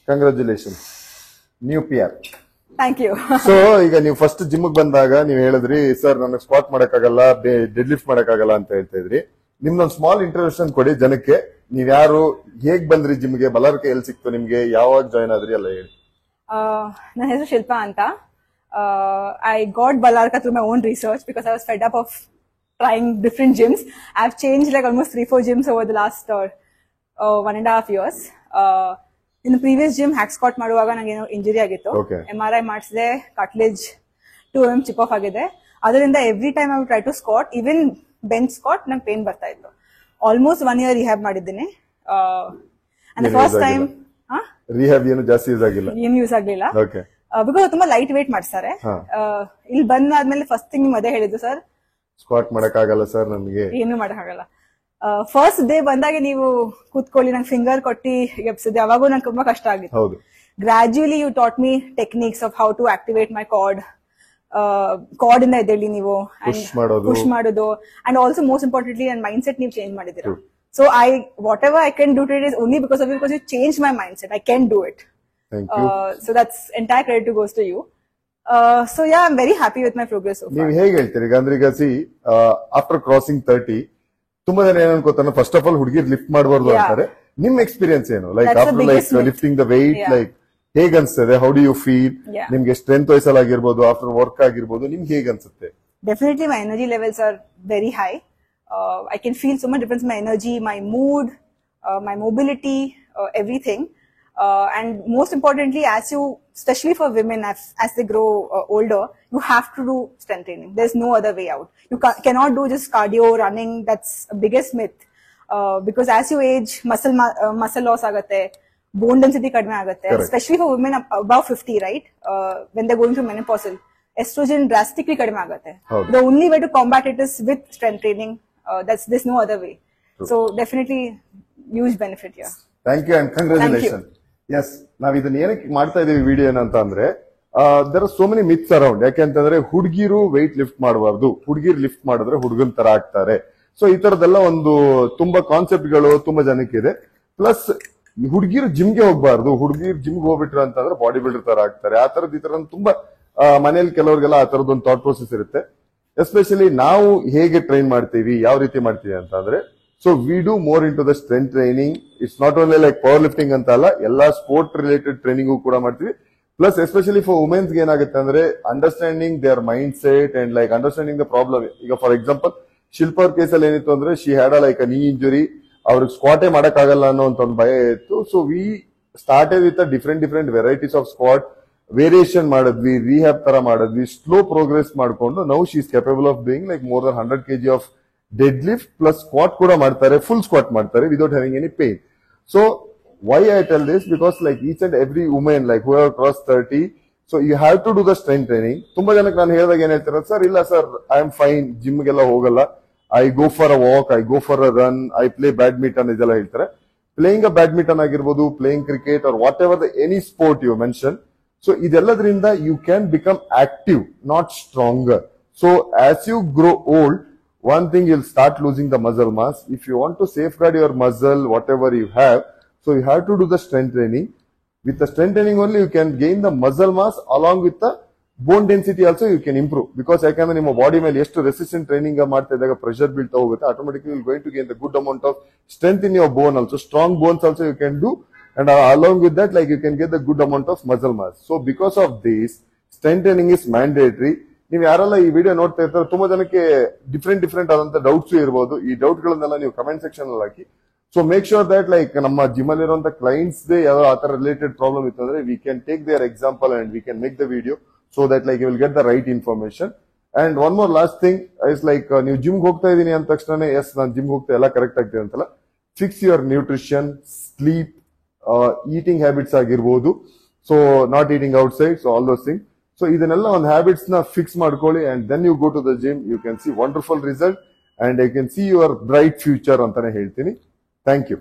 Congratulation, new PR. Thank you. So ಈಗ ನೀವು first gym ಬಂದಾಗ ನೀವು ಹೇಳಿದ್ರಿ ಸರ್ ನನಗೆ ಸ್ಕ್ವಾಟ್ ಮಾಡಕ್ಕಾಗಲ್ಲ, ಡೆಡ್ ಲಿಫ್ಟ್ ಮಾಡಕ್ಕಾಗಲ್ಲ ಅಂತ ಹೇಳ್ತಾ ಇದ್ರಿ. ನಿಮ್ದೊಂದು ಸ್ಮಾಲ್ ಇಂಟ್ರೊಡಕ್ಷನ್ ಕೊಡಿ ಜನಕ್ಕೆ. ನೀವ್ ಯಾರು, ಹೇಗ್ ಬಂದ್ರಿ ಜಿಮ್ಗೆ, ಬಲಾರ್ಕ ಎಲ್ಲಿ ಸಿಕ್ತು ನಿಮ್ಗೆ, ಯಾವಾಗ ಜಾಯ್ನ್ ಆದ್ರಿ ಎಲ್ಲ ಹೇಳಿ. ನನ್ನ ಹೆಸರು ಶಿಲ್ಪಾ ಅಂತ. I got Balarka through my own research because I was fed up of trying different gyms. I've changed like almost 3-4 gyms over the last 1.5 years. In the previous gym, hack squat ಮಾಡುವಾಗ ನನಗೆ injury ಆಗಿತ್ತು. MRI ಮಾಡಿಸಿದೆ, cartilage 2 mm chip off ಆಗಿದೆ. ಅದರಿಂದ every time I would try to squat, even bench squat, ನಂಗೆ pain ಬರ್ತಾ ಇತ್ತು. Almost 1 year rehab ಮಾಡಿದ್ದೀನಿ. And the first time rehab ಏನು ಜಾಸ್ತಿ ಯೂಸ್ ಆಗಿಲ್ಲ, ಏನು ಯೂಸ್ ಆಗ್ಲಿಲ್ಲ. ಬಿಕಾಸ್ ತುಂಬಾ ಲೈಟ್ ವೇಟ್ ಮಾಡ್ತಾರೆ. ಇಲ್ಲಿ ಬಂದಾದ್ಮೇಲೆ ಫಸ್ಟ್ ಥಿಂಗ್ ಅದೇ ಹೇಳಿದ್ದು, ಸರ್ ಸ್ಕ್ವಾಟ್ ಮಾಡಕ್ಕಾಗಲ್ಲ ಸರ್, ನನಗೆ ಏನು ಮಾಡಕ್ಕಾಗಲ್ಲ. ಫಸ್ಟ್ ಡೇ ಬಂದಾಗ ನೀವು ಕೂತ್ಕೊಳ್ಳಿ, ನಂಗೆ ಫಿಂಗರ್ ಕೊಟ್ಟಿ ಎಬ್ಸಿದೆ, ಅವಾಗೂ ನಂಗೆ ತುಂಬಾ ಕಷ್ಟ ಆಗಿತ್ತು. Gradually you taught me techniques of how to activate my card. Card ಇಂದ ಎದ್ದೇಳಿ ನೀವು ಪುಷ್ ಮಾಡೋದು, ಅಂಡ್ ಆಲ್ಸೋ ಮೋಸ್ಟ್ ಇಂಪಾರ್ಟೆಂಟ್ಲಿ ನನ್ನ ಮೈಂಡ್ ಸೆಟ್ ನೀವು ಚೇಂಜ್ ಮಾಡಿದಿರ. So whatever I can do today is only because of you, because you changed my mindset. I can do it. Thank you. So that's entire credit goes to you. So yeah, I'm very happy with my progress so far. ನೀವು ಹೇಗೆ ಹೇಳ್ತೀರಿ ಈಗ ಅಂದ್ರೆ ಈಗ C after crossing 30 ತುಂಬಾ ಜನ ಏನ್ ಅನ್ಕೋತಾನೆ, ಫಸ್ಟ್ ಆಫ್ ಆಲ್ ಹುಡುಗಿರ್ ಲಿಫ್ಟ್ ಮಾಡಬಾರ್ದು ಅಂತಾರೆ. ನಿಮ್ ಎಕ್ಸ್ಪೀರಿಯನ್ಸ್ ಏನು, like after like lifting the weight, like ಹೇಗ್ ಅನ್ಸ್ತದೆ, ಹೌ ಡು ಯು ಫೀಲ್, ನಿಮ್ಗೆ ಸ್ಟ್ರೆಂತ್ ವೈಸಲ್ ಆಗಿರ್ಬೋದು, ಆಫ್ಟರ್ ವರ್ಕ್ ಆಗಿರ್ಬೋದು, ನಿಮ್ಗೆ ಹೇಗ್ ಅನ್ಸುತ್ತೆ? Definitely my energy levels are very high. I can feel so much difference in my energy, my mood, my mobility, everything. And most importantly, especially for women, as they grow older, you have to do strength training. There's no other way out. You cannot do just cardio, running. That's the biggest myth. Because as you age, muscle loss agate, bone density kadme agate. Especially for women above 50, right? When they're going through menopausal, estrogen drastically kadme agate. The only way to combat it is with strength training. There's no other way. So definitely huge benefit here. Thank you and congratulations. Yes, ನಾವ್ ಇದನ್ನ ಏನಕ್ಕೆ ಮಾಡ್ತಾ ಇದೀವಿ video ಏನಂತ ಅಂದ್ರೆ, there are so many myths around. ಯಾಕೆಂತಂದ್ರೆ ಹುಡುಗಿರು weight lift ಮಾಡಬಾರ್ದು, ಹುಡುಗಿರು ಲಿಫ್ಟ್ ಮಾಡಿದ್ರೆ ಹುಡುಗನ್ ತರ ಆಗ್ತಾರೆ. ಸೊ ಈ ತರದೆಲ್ಲ ಒಂದು ತುಂಬಾ ಕಾನ್ಸೆಪ್ಟ್ ಗಳು ತುಂಬಾ ಜನಕ್ಕೆ ಇದೆ. ಪ್ಲಸ್ ಹುಡುಗಿರು ಜಿಮ್ಗೆ ಹೋಗ್ಬಾರ್ದು, ಹುಡುಗಿರು ಜಿಮ್ಗೆ ಹೋಗ್ಬಿಟ್ರು ಅಂತಂದ್ರೆ ಬಾಡಿ ಬಿಲ್ಡರ್ ತರ ಆಗ್ತಾರೆ. ಆ ತರದ್ ಈ ತರ ತುಂಬಾ ಮನೇಲಿ ಕೆಲವರಿಗೆಲ್ಲ ಆ ತರದೊಂದು ಥಾಟ್ ಪ್ರೋಸೆಸ್ ಇರುತ್ತೆ. ಎಸ್ಪೆಷಲಿ ನಾವು ಹೇಗೆ ಟ್ರೈನ್ ಮಾಡ್ತೀವಿ, ಯಾವ ರೀತಿ ಮಾಡ್ತೀವಿ ಅಂತ ಅಂದ್ರೆ, so we do more into the strength training. It's not only like power lifting ಅಂತ ಅಲ್ಲ, ಎಲ್ಲಾ ಸ್ಪೋರ್ಟ್ ರಿಲೇಟೆಡ್ ಟ್ರೈನಿಂಗ್ ಕೂಡ ಮಾಡ್ತೀವಿ. ಪ್ಲಸ್ ಎಸ್ಪೆಷಲಿ ಫಾರ್ ವುಮೆನ್ಸ್ ಏನಾಗುತ್ತೆ ಅಂದ್ರೆ, understanding their mind set and like understanding the problem. ಈಗ for example Shilpa ಅವ್ರ ಕೇಸಲ್ಲಿ ಏನಿತ್ತು ಅಂದ್ರೆ, ಶಿ ಹ್ಯಾಡ್ ಲೈಕ್ ನೀ ಇಂಜುರಿ, ಅವ್ರಿಗೆ ಸ್ಕ್ವಾಟೇ ಮಾಡಕ್ಕಾಗಲ್ಲ ಅನ್ನೋ ಒಂದು ಭಯ ಇತ್ತು. So we started with different varieties of squat, variation ಮಾಡಿದ್ವಿ, ರಿಹ್ಯಾಬ್ ತರ ಮಾಡಿದ್ವಿ, ಸ್ಲೋ ಪ್ರೋಗ್ರೆಸ್ ಮಾಡ್ಕೊಂಡು now she is capable of doing like more than 100 kg of dead lift plus squat ಕೂಡ ಮಾಡ್ತಾರೆ, ಫುಲ್ ಸ್ಕ್ವಾಟ್ ಮಾಡ್ತಾರೆ without having any pain. So why I tell this, because like each and every women like who have cross 30, so you have to do the strength training. ತುಂಬಾ ಜನಕ್ಕೆ ನಾನು ಹೇಳಿದಾಗ ಏನ್ ಹೇಳ್ತಾರೆ, sir ಇಲ್ಲ ಸರ್ ಐ ಆಮ್ ಫೈನ್, ಜಿಮ್ಗೆಲ್ಲ ಹೋಗಲ್ಲ, I go for a walk, I go for a run, I play badminton, ಇದೆಲ್ಲ ಹೇಳ್ತಾರೆ. ಪ್ಲೇಯಿಂಗ್ ಅ ಬ್ಯಾಡ್ಮಿಂಟನ್ ಆಗಿರ್ಬೋದು, playing cricket or whatever the any sport you mention. So ಇದೆಲ್ಲದ್ರಿಂದ you can become active, not stronger. So as you grow old, one thing you'll start losing the muscle mass. If you want to safeguard your muscle, whatever you have, so you have to do the strength training. With the strength training only you can gain the muscle mass, along with the bone density also you can improve. Because ಯಾಕಂದ್ರೆ ನಿಮ್ಮ body ಮೇಲೆ ಎಷ್ಟು resistant training ಮಾಡ್ತಾ ಇದ್ದಾಗ pressure ಬೀಳ್ತಾ ಹೋಗುತ್ತೆ, automatically you will going to gain the good amount of strength in your bone also. Strong bones also you can do. And along with that, like you can get the good amount of muscle mass. So because of this, strength training is mandatory. ನೀವು ಯಾರೆಲ್ಲ ಈ video ನೋಡ್ತಾ ಇರ್ತಾರೆ, ತುಂಬಾ ಜನಕ್ಕೆ different ಆದಂತ doubts ಇರಬಹುದು. ಈ ಡೌಟ್ ಗಳನ್ನೆಲ್ಲ ನೀವು ಕಮೆಂಟ್ ಸೆಕ್ಷನ್ ಅಲ್ಲಿ ಹಾಕಿ. So make sure that like ನಮ್ಮ ಜಿಮ್ ಅಲ್ಲಿ ಇರುವಂತ ಕ್ಲೈಂಟ್ಸ್ ಯಾವ ಆತರ ರಿಲೇಟೆಡ್ ಪ್ರಾಬ್ಲಮ್ ಇತ್ತು ಅಂದ್ರೆ, we can take their example and we can make the video so that like you will get the right information. And one more last thing is like, ನೀವು ಜಿಮ್ಗೆ ಹೋಗ್ತಾ ಇದೀನಿ ಅಂದ ತಕ್ಷಣ ಎಸ್ ನಾನು ಜಿಮ್ಗೆ ಹೋಗ್ತಾ ಎಲ್ಲ ಕರೆಕ್ಟ್ ಆಗ್ತಿದೆ ಅಂತಲ್ಲ. Fix your nutrition, sleep, eating habits ಆಗಿರ್ಬೋದು, so not eating outside, so all those thing. So ಇದನ್ನೆಲ್ಲ ಒಂದು ಹ್ಯಾಬಿಟ್ಸ್ ನ ಫಿಕ್ಸ್ ಮಾಡ್ಕೊಳ್ಳಿ, and then you go to the gym, you can see wonderful result and you can see your bright future ಅಂತಾನೆ ಹೇಳ್ತೀನಿ. Thank you.